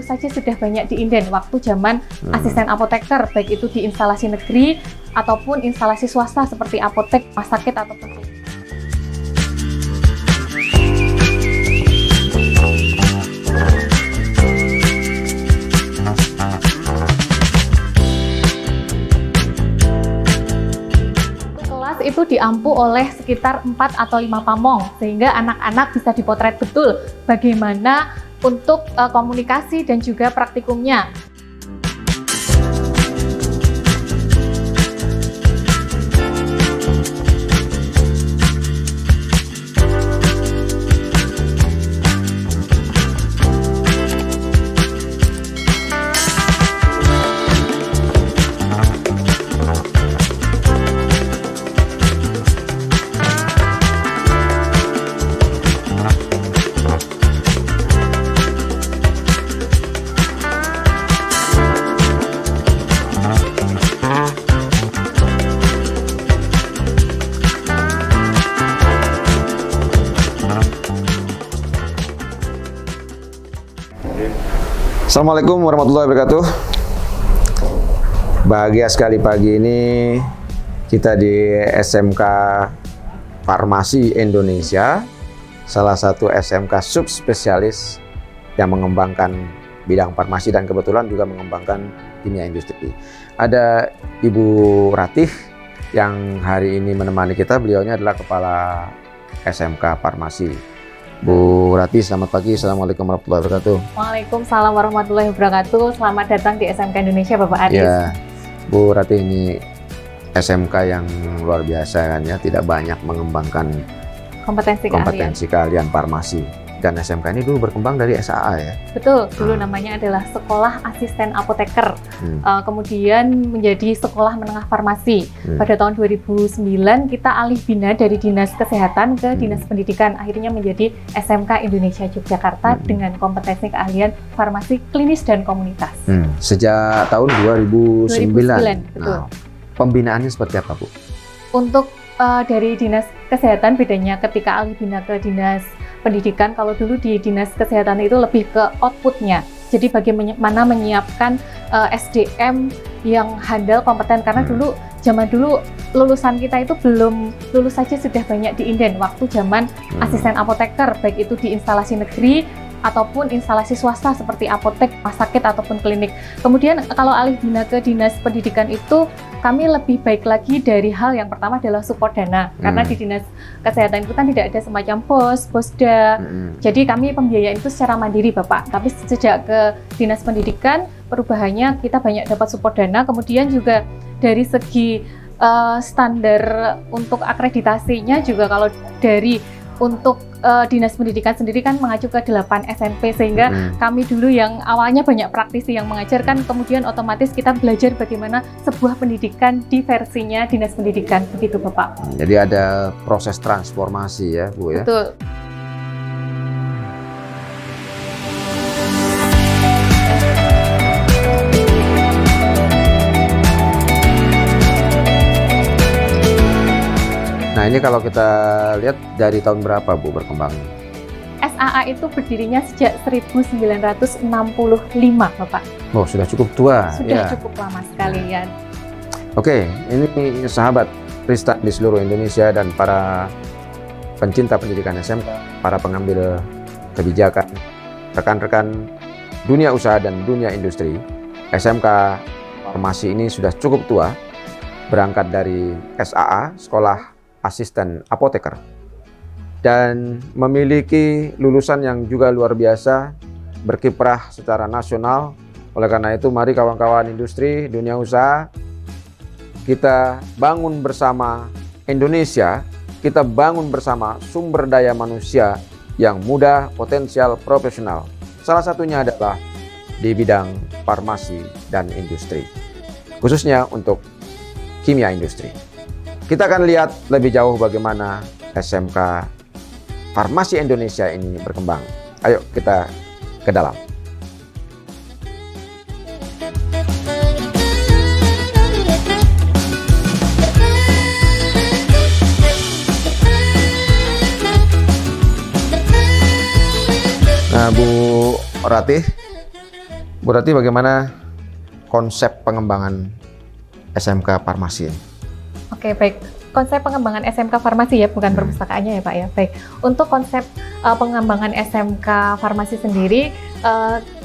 Saja sudah banyak diinden waktu zaman asisten apoteker, baik itu di instalasi negeri ataupun instalasi swasta seperti apotek, rumah sakit ataupun kelas itu diampu oleh sekitar 4 atau 5 pamong, sehingga anak-anak bisa dipotret betul bagaimana untuk komunikasi dan juga praktikumnya. Assalamualaikum warahmatullahi wabarakatuh. Bahagia sekali pagi ini kita di SMK Farmasi Indonesia, salah satu SMK subspesialis yang mengembangkan bidang farmasi dan kebetulan juga mengembangkan kimia industri. Ada Ibu Ratih yang hari ini menemani kita. Beliaunya adalah Kepala SMK Farmasi. Bu Ratih, selamat pagi. Assalamualaikum warahmatullahi wabarakatuh. Waalaikumsalam warahmatullahi wabarakatuh. Selamat datang di SMK Indonesia, Bapak Aris. Ya, Bu Ratih, ini SMK yang luar biasa kan ya, tidak banyak mengembangkan kompetensi keahlian farmasi. Dan SMK ini dulu berkembang dari SAA ya? Betul, dulu namanya adalah Sekolah Asisten Apoteker. Kemudian menjadi Sekolah Menengah Farmasi. Pada tahun 2009 kita alih bina dari Dinas Kesehatan ke Dinas Pendidikan. Akhirnya menjadi SMK Indonesia Yogyakarta dengan kompetensi keahlian farmasi klinis dan komunitas. Sejak tahun 2009. Betul. Nah, pembinaannya seperti apa, Bu? Untuk dari Dinas Kesehatan, bedanya ketika alih bina ke Dinas Pendidikan, kalau dulu di Dinas Kesehatan itu lebih ke outputnya. Jadi bagaimana menyiapkan SDM yang handal, kompeten, karena zaman dulu lulusan kita itu belum lulus saja sudah banyak diinden waktu zaman asisten apoteker, baik itu di instalasi negeri ataupun instalasi swasta seperti apotek, rumah sakit ataupun klinik. Kemudian kalau alih bina ke Dinas Pendidikan itu kami lebih baik lagi dari hal yang pertama adalah support dana. Karena di Dinas Kesehatan itu kan tidak ada semacam posda. Jadi kami pembiayaan itu secara mandiri, Bapak. Tapi sejak ke Dinas Pendidikan, perubahannya kita banyak dapat support dana. Kemudian juga dari segi standar untuk akreditasinya juga kalau dari untuk Dinas Pendidikan sendiri kan mengacu ke 8 SMP, sehingga kami dulu yang awalnya banyak praktisi yang mengajarkan, kemudian otomatis kita belajar bagaimana sebuah pendidikan di versinya Dinas Pendidikan, begitu Bapak. Jadi ada proses transformasi ya, Bu ya? Betul. Nah, ini kalau kita lihat dari tahun berapa, Bu, berkembangnya? SAA itu berdirinya sejak 1965, Bapak. Oh, sudah cukup tua. Sudah cukup lama sekali ya. Oke, ini sahabat Ristek di seluruh Indonesia dan para pencinta pendidikan SMK, para pengambil kebijakan, rekan-rekan dunia usaha dan dunia industri. SMK Farmasi ini sudah cukup tua, berangkat dari SAA, Sekolah Asisten Apoteker, dan memiliki lulusan yang juga luar biasa, berkiprah secara nasional. Oleh karena itu, mari kawan-kawan industri, dunia usaha, kita bangun bersama Indonesia, kita bangun bersama sumber daya manusia yang muda, potensial, profesional. Salah satunya adalah di bidang farmasi dan industri, khususnya untuk kimia industri. Kita akan lihat lebih jauh bagaimana SMK Farmasi Indonesia ini berkembang. Ayo kita ke dalam. Bu Ratih, bagaimana konsep pengembangan SMK Farmasi ini? Oke, baik. Konsep pengembangan SMK Farmasi ya, bukan perpustakaannya ya Pak ya. Baik, untuk konsep pengembangan SMK Farmasi sendiri,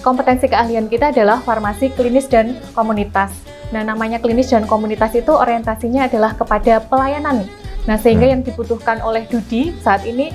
kompetensi keahlian kita adalah farmasi klinis dan komunitas. Nah, namanya klinis dan komunitas itu orientasinya adalah kepada pelayanan. Nah, sehingga yang dibutuhkan oleh Dudi saat ini,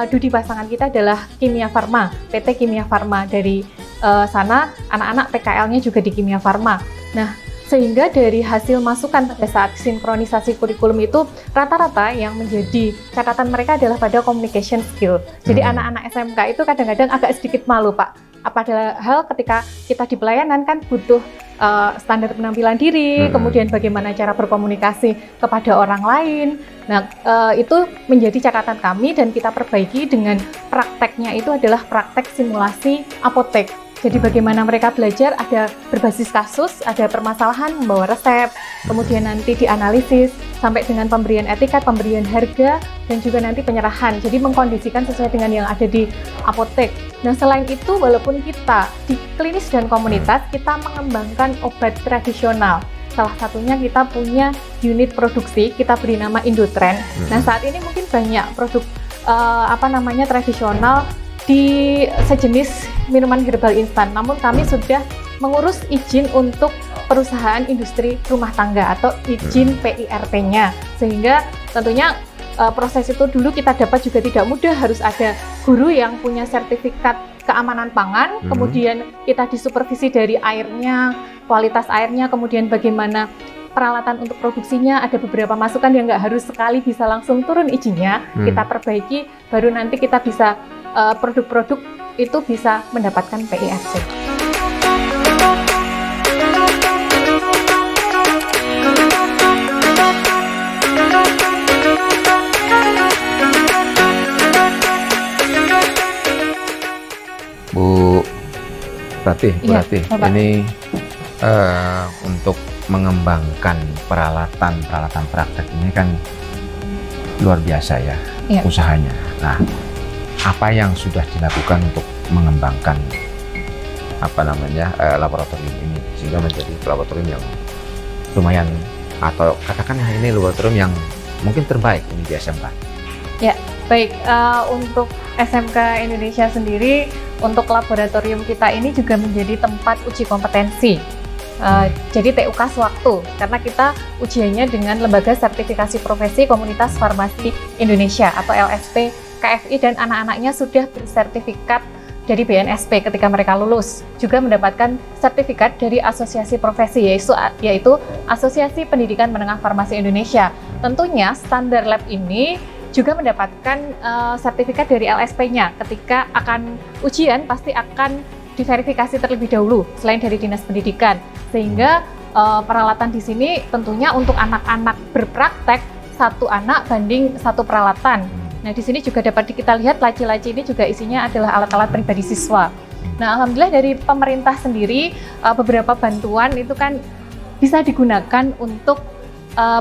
Dudi pasangan kita adalah Kimia Farma, PT Kimia Farma. Dari sana, anak-anak PKL-nya juga di Kimia Farma. Nah, sehingga dari hasil masukan pada saat sinkronisasi kurikulum itu, rata-rata yang menjadi catatan mereka adalah pada communication skill. Jadi anak-anak SMK itu kadang-kadang agak sedikit malu, Pak. Padahal ketika kita di pelayanan kan butuh standar penampilan diri, kemudian bagaimana cara berkomunikasi kepada orang lain. Nah, itu menjadi catatan kami dan kita perbaiki dengan prakteknya itu adalah praktek simulasi apotek. Jadi bagaimana mereka belajar, ada berbasis kasus, ada permasalahan, membawa resep, kemudian nanti dianalisis, sampai dengan pemberian etiket, pemberian harga, dan juga nanti penyerahan. Jadi mengkondisikan sesuai dengan yang ada di apotek. Nah, selain itu, walaupun kita di klinis dan komunitas, kita mengembangkan obat tradisional. Salah satunya kita punya unit produksi, kita beri nama Indotrend. Nah, saat ini mungkin banyak produk tradisional di sejenis minuman herbal instan, namun kami sudah mengurus izin untuk perusahaan industri rumah tangga atau izin PIRT-nya, sehingga tentunya proses itu dulu kita dapat juga tidak mudah, harus ada guru yang punya sertifikat keamanan pangan, kemudian kita disupervisi dari airnya, kualitas airnya, kemudian bagaimana peralatan untuk produksinya, ada beberapa masukan yang nggak harus sekali bisa langsung turun izinnya, kita perbaiki, baru nanti kita bisa produk-produk itu bisa mendapatkan PIRT. Bu Ratih, ini untuk mengembangkan peralatan praktek ini kan luar biasa ya, usahanya. Nah, apa yang sudah dilakukan untuk mengembangkan laboratorium ini sehingga menjadi laboratorium yang lumayan, atau katakanlah ini laboratorium yang mungkin terbaik ini di SMK? Ya, baik. Untuk SMK Indonesia sendiri, untuk laboratorium kita ini juga menjadi tempat uji kompetensi. Jadi TUK sewaktu, karena kita ujiannya dengan Lembaga Sertifikasi Profesi Komunitas Farmasi Indonesia atau LSP KFI, dan anak-anaknya sudah bersertifikat dari BNSP ketika mereka lulus, juga mendapatkan sertifikat dari Asosiasi Profesi, yaitu Asosiasi Pendidikan Menengah Farmasi Indonesia. Tentunya standar lab ini juga mendapatkan sertifikat dari LSP-nya. Ketika akan ujian pasti akan diverifikasi terlebih dahulu selain dari Dinas Pendidikan, sehingga peralatan di sini tentunya untuk anak-anak berpraktek, satu anak banding satu peralatan. Nah, di sini juga dapat kita lihat laci-laci ini juga isinya adalah alat-alat pribadi siswa. Nah, alhamdulillah dari pemerintah sendiri beberapa bantuan itu kan bisa digunakan untuk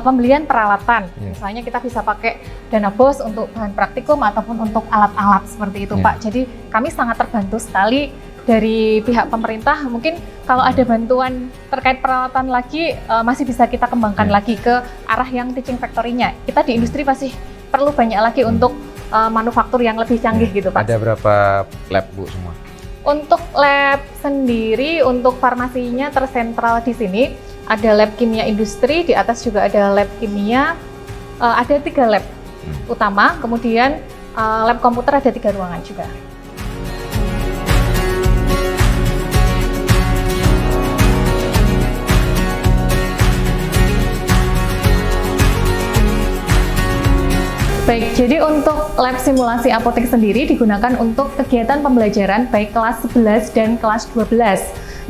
pembelian peralatan. Misalnya kita bisa pakai dana BOS untuk bahan praktikum ataupun untuk alat-alat seperti itu, Pak. Jadi kami sangat terbantu sekali dari pihak pemerintah. Mungkin kalau ada bantuan terkait peralatan lagi masih bisa kita kembangkan lagi ke arah yang teaching factory-nya. Kita di industri masih perlu banyak lagi untuk manufaktur yang lebih canggih gitu, Pak. Ada berapa lab, Bu, semua? Untuk lab sendiri, untuk farmasinya tersentral di sini. Ada lab kimia industri, di atas juga ada lab kimia. Ada 3 lab utama, kemudian lab komputer ada 3 ruangan juga. Baik, jadi untuk lab simulasi apotek sendiri digunakan untuk kegiatan pembelajaran baik kelas 11 dan kelas 12.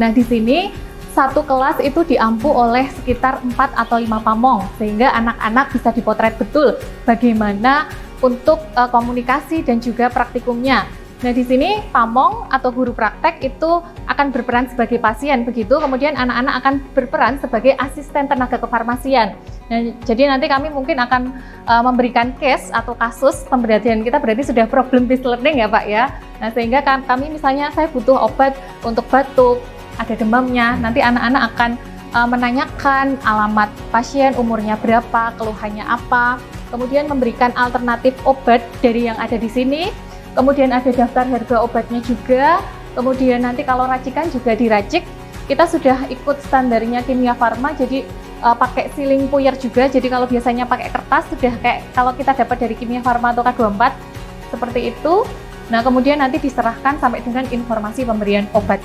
Nah, di sini satu kelas itu diampu oleh sekitar 4 atau 5 pamong, sehingga anak-anak bisa dipotret betul bagaimana untuk komunikasi dan juga praktikumnya. Nah, di sini pamong atau guru praktek itu akan berperan sebagai pasien begitu, kemudian anak-anak akan berperan sebagai asisten tenaga kefarmasian. Nah, jadi nanti kami mungkin akan memberikan case atau kasus pembelajaran kita berarti sudah problem based learning ya Pak ya. Nah, sehingga kami misalnya saya butuh obat untuk batuk, ada demamnya, nanti anak-anak akan menanyakan alamat pasien, umurnya berapa, keluhannya apa, kemudian memberikan alternatif obat dari yang ada di sini. Kemudian ada daftar harga obatnya juga, kemudian nanti kalau racikan juga diracik. Kita sudah ikut standarnya Kimia Farma, jadi pakai siling puyer juga. Jadi kalau biasanya pakai kertas, sudah kayak kalau kita dapat dari Kimia Farma atau K24, seperti itu. Nah, kemudian nanti diserahkan sampai dengan informasi pemberian obat.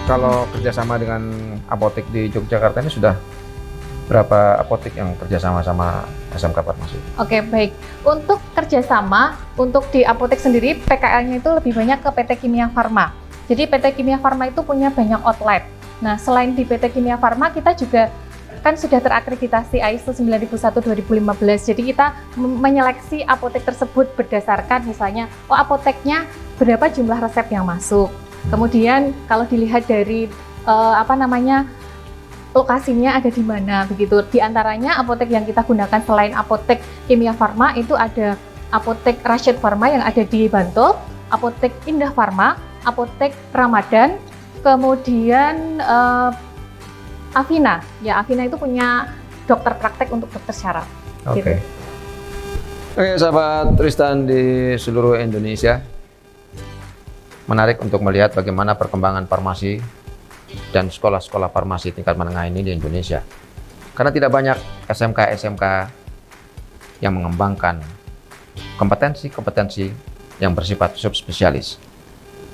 Kalau kerjasama dengan apotek di Yogyakarta ini sudah berapa apotek yang kerjasama sama SMK Farmasi? Oke, baik. Untuk kerjasama, untuk di apotek sendiri PKL-nya itu lebih banyak ke PT Kimia Farma. Jadi PT Kimia Farma itu punya banyak outlet. Nah, selain di PT Kimia Farma, kita juga kan sudah terakreditasi ISO 9001-2015. Jadi kita menyeleksi apotek tersebut berdasarkan misalnya, oh apoteknya berapa jumlah resep yang masuk. Kemudian kalau dilihat dari lokasinya ada di mana begitu. Di antaranya apotek yang kita gunakan selain apotek Kimia Farma itu ada apotek Rashid Farma yang ada di Bantul, apotek Indah Farma, apotek Ramadan, kemudian Avina. Ya, Avina itu punya dokter praktek untuk dokter syaraf. Oke. Gitu. Oke, sahabat Tristan di seluruh Indonesia. Menarik untuk melihat bagaimana perkembangan farmasi dan sekolah-sekolah farmasi tingkat menengah ini di Indonesia. Karena tidak banyak SMK-SMK yang mengembangkan kompetensi-kompetensi yang bersifat subspesialis.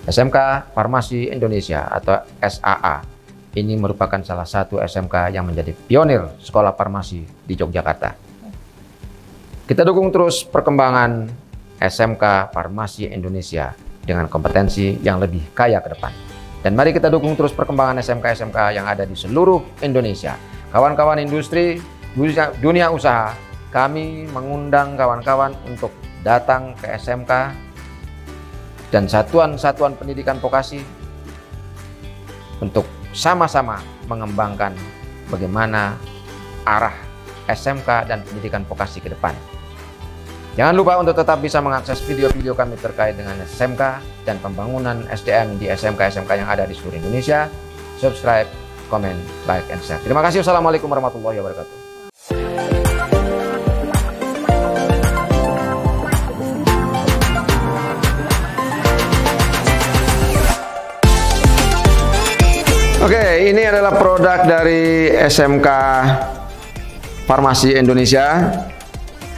SMK Farmasi Indonesia atau SAA ini merupakan salah satu SMK yang menjadi pionir sekolah farmasi di Yogyakarta. Kita dukung terus perkembangan SMK Farmasi Indonesia dengan kompetensi yang lebih kaya ke depan. Dan mari kita dukung terus perkembangan SMK-SMK yang ada di seluruh Indonesia. Kawan-kawan industri, dunia usaha, kami mengundang kawan-kawan untuk datang ke SMK dan satuan-satuan pendidikan vokasi untuk sama-sama mengembangkan bagaimana arah SMK dan pendidikan vokasi ke depan. Jangan lupa untuk tetap bisa mengakses video-video kami terkait dengan SMK dan pembangunan SDM di SMK-SMK yang ada di seluruh Indonesia. Subscribe, komen, like, and share. Terima kasih. Wassalamualaikum warahmatullahi wabarakatuh. Oke, ini adalah produk dari SMK Farmasi Indonesia,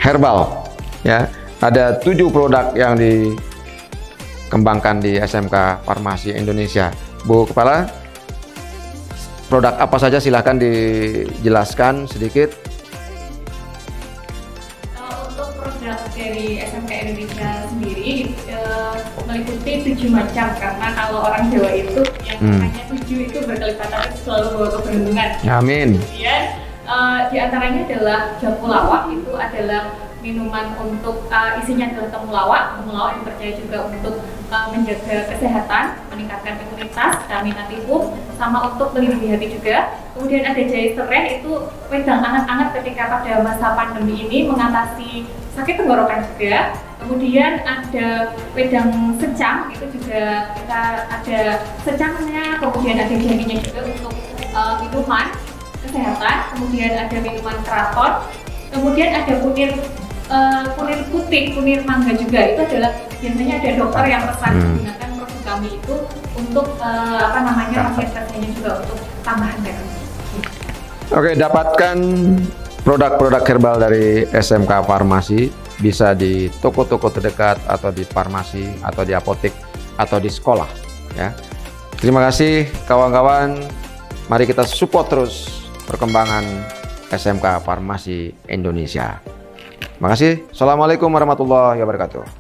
Herbal. Ya, ada 7 produk yang dikembangkan di SMK Farmasi Indonesia. Bu Kepala, produk apa saja silahkan dijelaskan sedikit. Untuk produk dari SMK Indonesia sendiri meliputi 7 macam, karena kalau orang Jawa itu yang namanya 7 itu berkelipatan selalu bawa keberuntungan. Amin. Kemudian di antaranya adalah Jamulawak, itu adalah minuman untuk isinya adalah temulawak. Temulawak dipercaya juga untuk menjaga kesehatan, meningkatkan imunitas, stamina tubuh, sama untuk melindungi hati juga. Kemudian ada jahe serai, itu wedang anget-anget ketika pada masa pandemi ini mengatasi sakit tenggorokan juga. Kemudian ada wedang secang, itu juga kita ada secangnya, kemudian ada jahenya juga untuk minuman kesehatan. Kemudian ada minuman keraton, kemudian ada kunir putih, kunir mangga juga. Itu adalah biasanya ada dokter yang pesan menggunakan produk kami itu untuk khasiat-khasiatnya juga untuk tambahan darah. Oke, dapatkan produk-produk herbal dari SMK Farmasi bisa di toko-toko terdekat atau di farmasi atau di apotek atau di sekolah ya. Terima kasih kawan-kawan. Mari kita support terus perkembangan SMK Farmasi Indonesia. Terima kasih. Assalamualaikum warahmatullahi wabarakatuh.